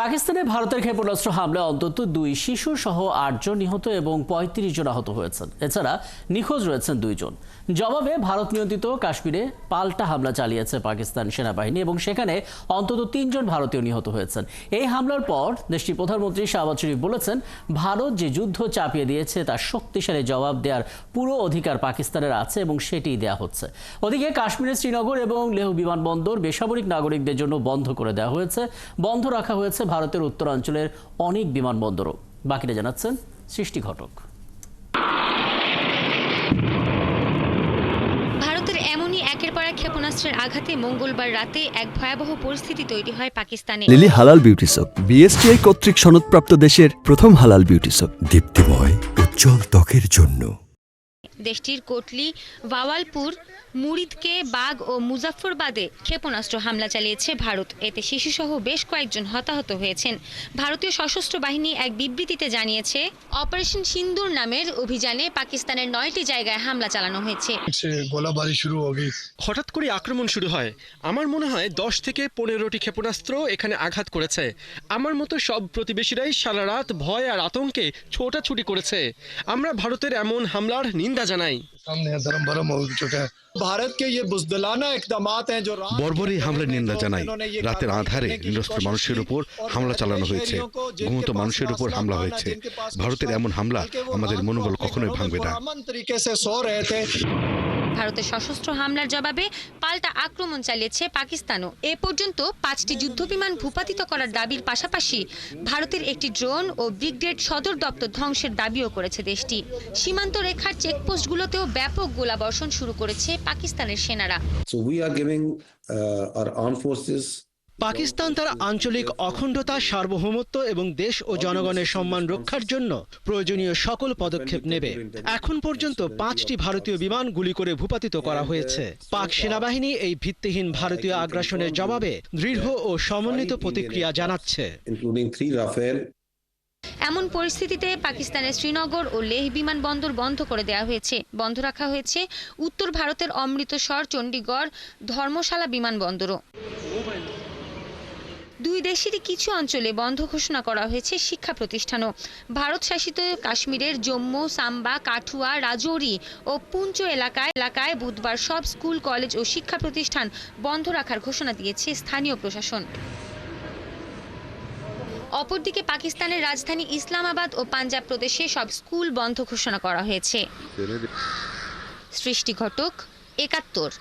পাকিস্তানে ভারতের ক্ষেপণাস্ত্র হামলায় অন্তত 2 শিশু সহ 8 জন নিহত এবং 35 জন আহত হয়েছেন। এছাড়া নিখোঁজ রয়েছেন 2 জন। জবাবে ভারত নিয়ন্ত্রিত কাশ্মীরে পাল্টা হামলা চালিয়েছে পাকিস্তান সেনাবাহিনী এবং সেখানে অন্তত 3 জন ভারতীয় নিহত হয়েছেন। এই হামলার পর দেশটির প্রধানমন্ত্রী শাহবাজ শরীফ বলেছেন, ভারত যে যুদ্ধ চাপিয়ে দিয়েছে তার শক্তিশালী জবাব দেওয়ার পুরো অধিকার পাকিস্তানের আছে এবং সেটিই দেয়া হচ্ছে। ওদিকে কাশ্মীরের শ্রীনগর এবং লেহ বিমানবন্দর বেসামরিক নাগরিকদের জন্য বন্ধ করে দেওয়া হয়েছে। বন্ধ রাখা হয়েছে ভারতের উত্তরাঞ্চলের অনেক বিমানবন্দরও। বাকিটা জানাচ্ছেন সৃষ্টি ঘটক। ভারতের এমনই একের পর এক ক্ষেপণাস্ত্রের আঘাতে মঙ্গলবার রাতে এক ভয়াবহ পরিস্থিতি তৈরি হয় পাকিস্তানে। লিলি হালাল বিউটি সোপ, বিএসটিআই কর্তৃক সনদপ্রাপ্ত দেশের প্রথম হালাল বিউটি সোপ, দীপ্তিময় উজ্জ্বল ত্বকের জন্য। দেশটির কোটলি, ভাওয়ালপুর, মুরিদকে, বাগ ও মুজাফফরবাদে ক্ষেপণাস্ত্র হামলা চালিয়েছে ভারত। এতে শিশুসহ বেশ কয়েকজন হতাহত হয়েছেন। ভারতীয় সশস্ত্র বাহিনী এক বিবৃতিতে জানিয়েছে, অপারেশন সিন্দুর নামের অভিযানে পাকিস্তানের 9টি জায়গায় হামলা চালানো হয়েছে। গোলাবারি শুরু হবে। হঠাৎ করে আক্রমণ শুরু হয়। আমার মনে হয় 10 থেকে 15টি ক্ষেপণাস্ত্র এখানে আঘাত করেছে। আমার মতো সব প্রতিবেশীরাই সারা রাত ভয় আর আতঙ্কে ছোটাছুটি করেছে। আমরা ভারতের এমন হামলার নিন্দা জানাই। বর্বর এই হামলার নিন্দা জানাই। রাতের আঁধারে নিরস্ত্র মানুষের উপর হামলা চালানো হয়েছে, ঘুমন্ত মানুষের উপর হামলা হয়েছে। ভারতের এমন হামলা আমাদের মনোবল কখনোই ভাঙবে না। ভারতের সশস্ত্র হামলার জবাবে পাল্টা আক্রমণ চালিয়েছে পাকিস্তানও। এ পর্যন্ত 5টি যুদ্ধবিমান ভূপাতিত করার দাবির পাশাপাশি ভারতের একটি ড্রোন ও ব্রিগেড সদর দপ্তর ধ্বংসের দাবিও করেছে দেশটি। সীমান্ত রেখার চেকপোস্টগুলোতেও ব্যাপক গোলাবর্ষণ শুরু করেছে পাকিস্তানের সেনারা। পাকিস্তান তার আঞ্চলিক অখণ্ডতা, সার্বভৌমত্ব এবং দেশ ও জনগণের সম্মান রক্ষার জন্য প্রয়োজনীয় সকল পদক্ষেপ নেবে। এখন পর্যন্ত 5টি ভারতীয় বিমান গুলি করে ভূপাতিত করা হয়েছে। পাক সেনাবাহিনী এই ভিত্তিহীন ভারতীয় আগ্রাসনের জবাবে দৃঢ় ও সমন্বিত প্রতিক্রিয়া জানাচ্ছে। এমন পরিস্থিতিতে পাকিস্তানের শ্রীনগর ও লেহ বিমানবন্দর বন্ধ করে দেওয়া হয়েছে। বন্ধ রাখা হয়েছে উত্তর ভারতের অমৃতসর, চণ্ডীগড়, ধর্মশালা বিমানবন্দরও। দুই দেশেরই কিছু অঞ্চলে বন্ধ ঘোষণা করা হয়েছে শিক্ষা প্রতিষ্ঠানও। ভারত শাসিত কাশ্মীরের জম্মু, সাম্বা, কাঠুয়া, রাজৌরি ও পুঞ্চ এলাকায় বুধবার সব স্কুল, কলেজ ও শিক্ষা প্রতিষ্ঠান বন্ধ রাখার ঘোষণা দিয়েছে স্থানীয় প্রশাসন। অপরদিকে পাকিস্তানের রাজধানী ইসলামাবাদ ও পাঞ্জাব প্রদেশে সব স্কুল বন্ধ ঘোষণা করা হয়েছে। সৃষ্টি ঘটক, ৭১।